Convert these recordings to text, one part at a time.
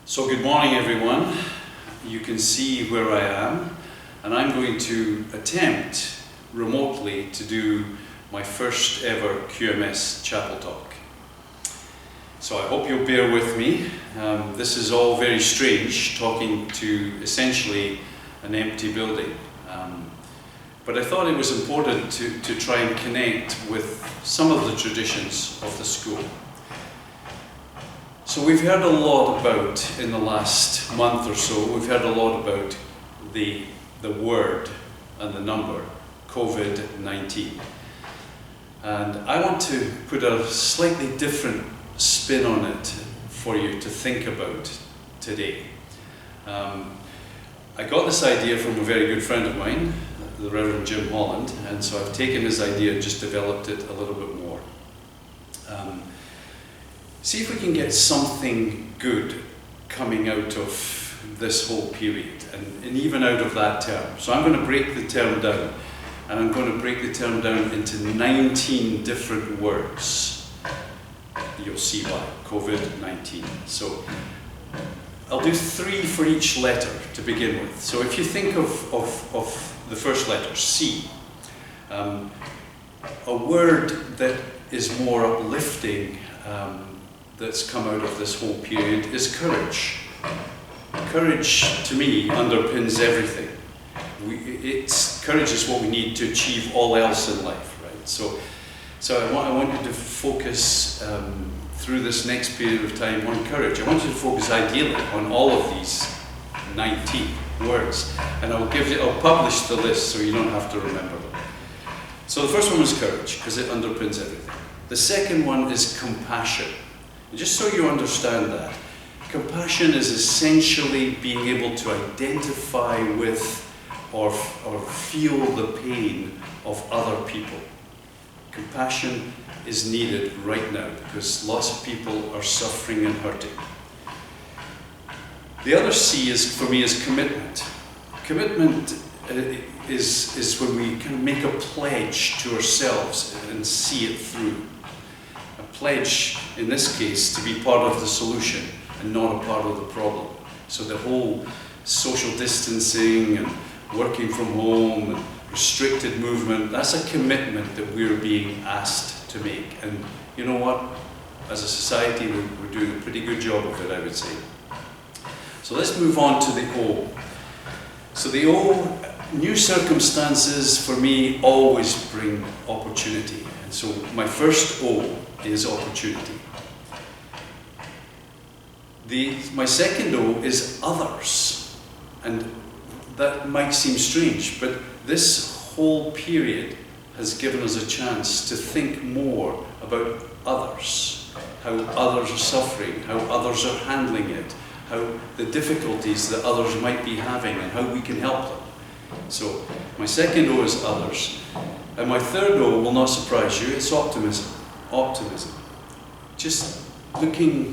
So good morning everyone. You can see where I am, and I'm going to attempt remotely to do my first ever QMS chapel talk. So I hope you'll bear with me. This is all very strange, talking to essentially an empty building. But I thought it was important to try and connect with some of the traditions of the school. So we've heard a lot about, in the last month or so, we've heard a lot about the word and the number, COVID-19. And I want to put a slightly different spin on it for you to think about today. I got this idea from a very good friend of mine, the Reverend Jim Holland, and so I've taken his idea and just developed it a little bit more. See if we can get something good coming out of this whole period, and even out of that term. So I'm going to break the term down, and I'm going to break the term down into 19 different words. You'll see why, COVID-19. So I'll do 3 for each letter to begin with. So if you think of the first letter, C, a word that is more uplifting, that's come out of this whole period is courage. Courage, to me, underpins everything. Courage is what we need to achieve all else in life, right? So I want you to focus through this next period of time on courage. I want you to focus ideally on all of these 19 words, and I'll publish the list so you don't have to remember them. So the first one was courage, because it underpins everything. The second one is compassion. And just so you understand that, compassion is essentially being able to identify with or feel the pain of other people. Compassion is needed right now because lots of people are suffering and hurting. The other C for me is commitment. Commitment is when we kind of make a pledge to ourselves and see it through. A pledge, in this case, to be part of the solution and not a part of the problem. So the whole social distancing and working from home and restricted movement, that's a commitment that we're being asked to make. And you know what? As a society, we're doing a pretty good job of it, I would say. So let's move on to the O. So the O, new circumstances for me always bring opportunity. And so my first O is opportunity. My second O is others. And that might seem strange, but this whole period has given us a chance to think more about others, how others are suffering, how others are handling it, how the difficulties that others might be having and how we can help them. So my second O is others. And my third O will not surprise you, it's optimism. Optimism. Just looking,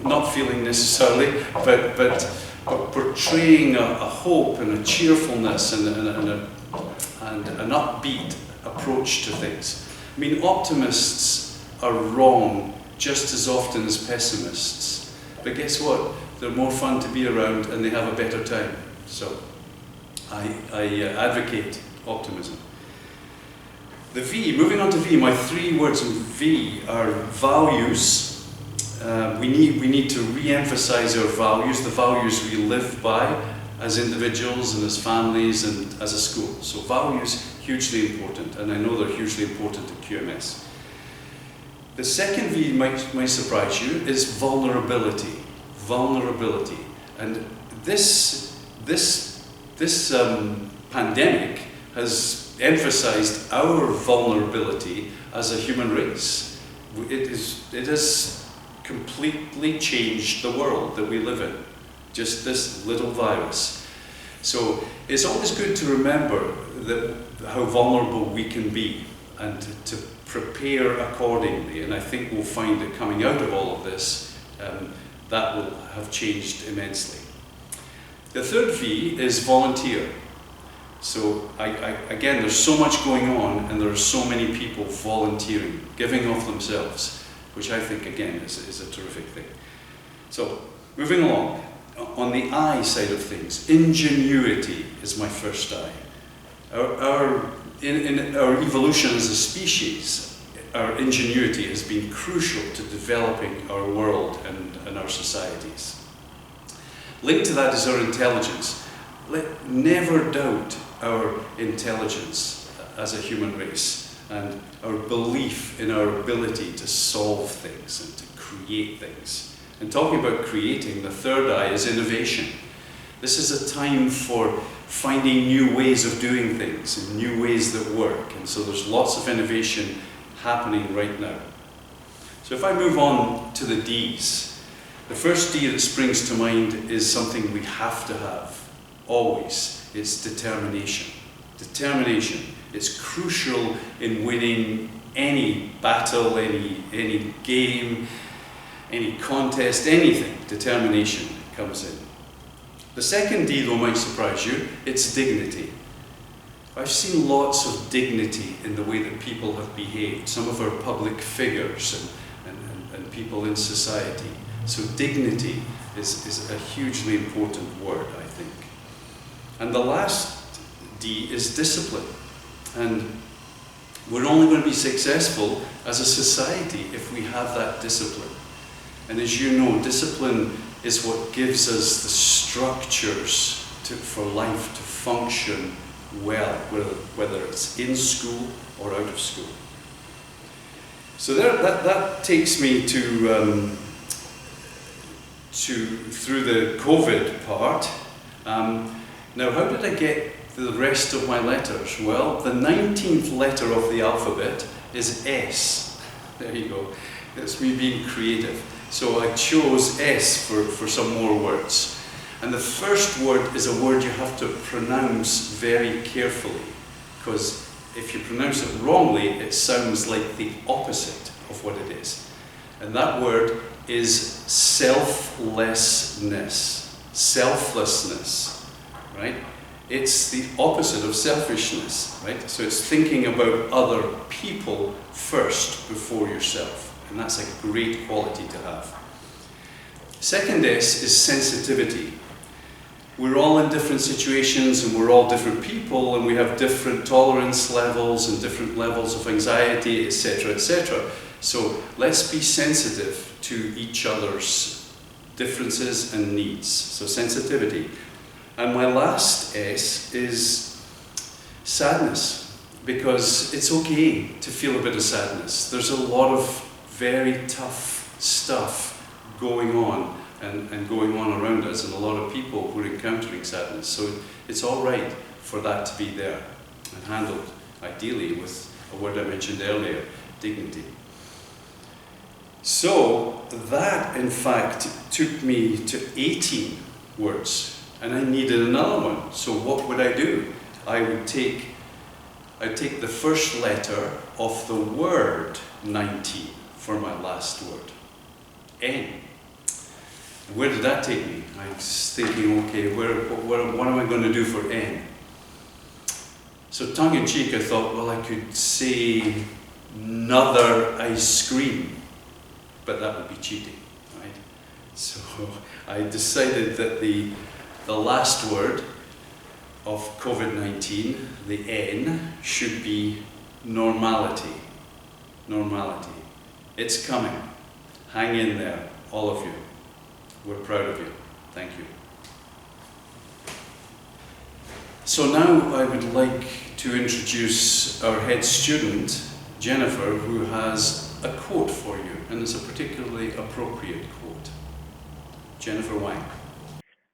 not feeling necessarily, but portraying a hope and a cheerfulness and an upbeat approach to things. I mean, optimists are wrong just as often as pessimists. But guess what? They're more fun to be around and they have a better time. So I advocate optimism. The V, moving on to V, my 3 words in V are values. We need to re-emphasize our values, the values we live by as individuals and as families and as a school. So values, hugely important, and I know they're hugely important to QMS. The second V might surprise you is vulnerability. Vulnerability. And this pandemic has emphasized our vulnerability as a human race. It has completely changed the world that we live in. Just this little virus. So it's always good to remember how vulnerable we can be and to prepare accordingly. And I think we'll find that coming out of all of this, that will have changed immensely. The third V is volunteer. So again, there's so much going on and there are so many people volunteering, giving of themselves, which I think again is a terrific thing. So, moving along, on the I side of things, ingenuity is my first I. In our evolution as a species, our ingenuity has been crucial to developing our world and our societies. Linked to that is our intelligence. Never doubt our intelligence as a human race and our belief in our ability to solve things and to create things. And talking about creating, the third I is innovation. This is a time for finding new ways of doing things and new ways that work. And so there's lots of innovation happening right now. So if I move on to the D's, the first D that springs to mind is something we have to have, always. It's determination. Determination. It's crucial in winning any battle, any game, any contest, anything. Determination comes in. The second D, though, might surprise you. It's dignity. I've seen lots of dignity in the way that people have behaved, some of our public figures and people in society. So dignity is a hugely important word, I think. And the last D is discipline. And we're only going to be successful as a society if we have that discipline. And as you know, discipline is what gives us the structures for life to function well, whether it's in school or out of school. So that takes me to through the COVID part. Now, how did I get the rest of my letters? Well, the 19th letter of the alphabet is S. There you go. That's me being creative. So I chose S for some more words. And the first word is a word you have to pronounce very carefully, because if you pronounce it wrongly, it sounds like the opposite of what it is. And that word is selflessness. Selflessness, right? It's the opposite of selfishness, right? So it's thinking about other people first before yourself. And that's a great quality to have. Second S is sensitivity. We're all in different situations and we're all different people and we have different tolerance levels and different levels of anxiety, etc., etc. So let's be sensitive to each other's differences and needs. So sensitivity. And my last S is sadness, because it's okay to feel a bit of sadness. There's a lot of very tough stuff going on and going on around us, and a lot of people who are encountering sadness. So it's all right for that to be there and handled, ideally, with a word I mentioned earlier, dignity. So that, in fact, took me to 18 words, and I needed another one. So what would I do? I'd take the first letter of the word 19 for my last word, N. Where did that take me? I was thinking, okay, what am I going to do for N? So tongue-in-cheek, I thought, well, I could say Nother Ice Cream, but that would be cheating, right? So I decided that the last word of COVID-19, the N, should be normality. Normality. It's coming. Hang in there, all of you. We're proud of you. Thank you. So now I would like to introduce our head student, Jennifer, who has a quote for you, and it's a particularly appropriate quote. Jennifer Wang.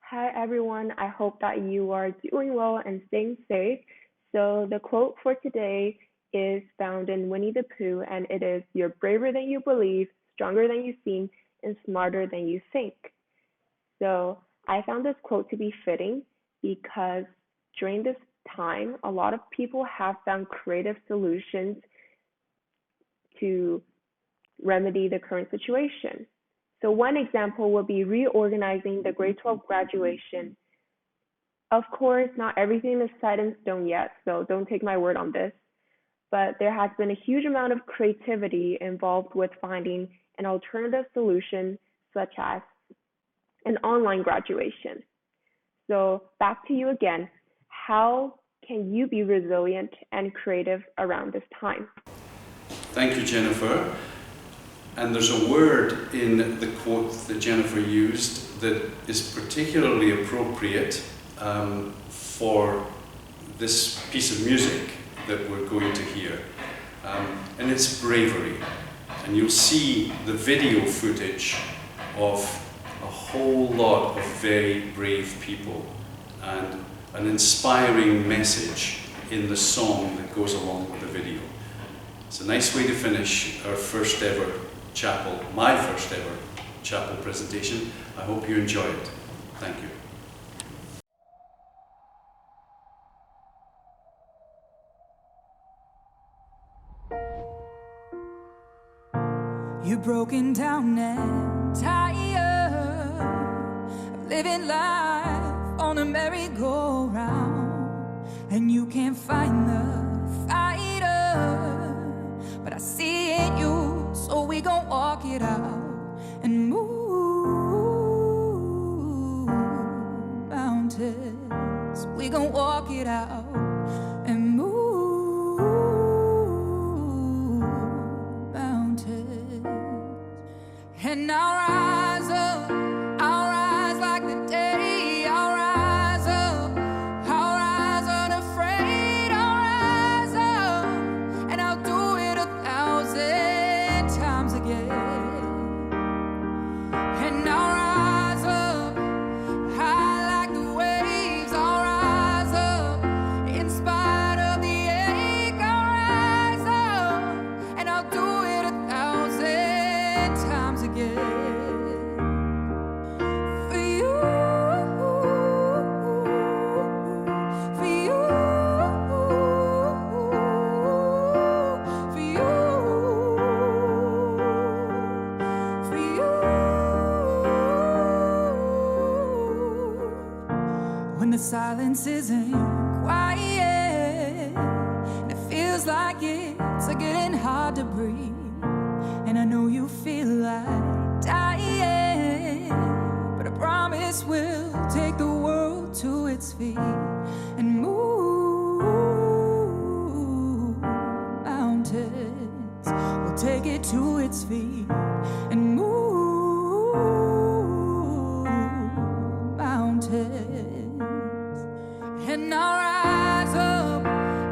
Hi everyone, I hope that you are doing well and staying safe. So the quote for today is found in Winnie the Pooh, and it is, "You're braver than you believe, stronger than you seem, and smarter than you think." So I found this quote to be fitting because during this time, a lot of people have found creative solutions to remedy the current situation. So one example would be reorganizing the grade 12 graduation. Of course, not everything is set in stone yet, so don't take my word on this, but there has been a huge amount of creativity involved with finding an alternative solution, such as an online graduation. So back to you again. How can you be resilient and creative around this time? Thank you, Jennifer. And there's a word in the quote that Jennifer used that is particularly appropriate for this piece of music that we're going to hear. And it's bravery. And you'll see the video footage of a whole lot of very brave people and an inspiring message in the song that goes along with the video. It's a nice way to finish our first ever chapel, my first ever chapel presentation. I hope you enjoy it. Thank you. You're broken down and tired of living life on a merry-go-round, and you can't find the fighter, but I see it in you, so we gon' walk it out and move mountains. We gon' walk it out and move. And I'll rise up, I'll rise like the day, I'll rise up, I'll rise unafraid, I'll rise up, and I'll do it 1,000 times again. And I'll rise up, high like the waves, I'll rise up, in spite of the ache, I'll rise up, and I'll do it 1,000 times again. For you, for you, for you, for you. When the silence isn't quiet and it feels like it's getting hard to breathe, and I know you feel like dying, but I promise we'll take the world to its feet and move mountains. We'll take it to its feet and move mountains. And I'll rise up,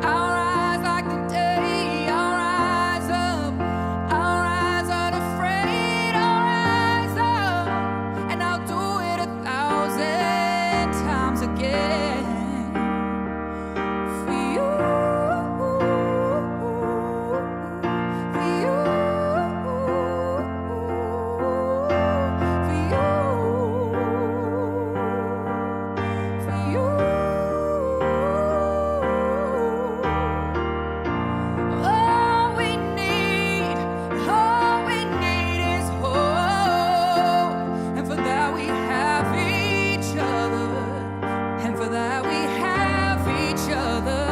I'll rise like the day, I'll rise up, I'll rise unafraid, I'll rise up, and I'll do it 1,000 times again. For you, for you, for you, for you. All we need is hope, and for that we have each other, and for that we have each other.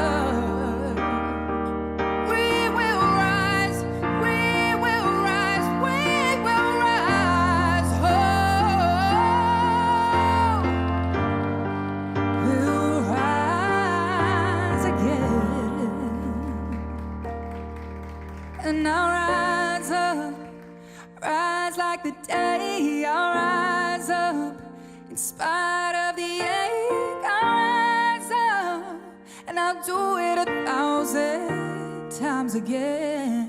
We will rise, we will rise, we will rise. Oh, we'll rise again. And I'll rise up, rise like the day, I'll rise up, in spite of the ache, I'll rise up, and I'll do it 1,000 times again.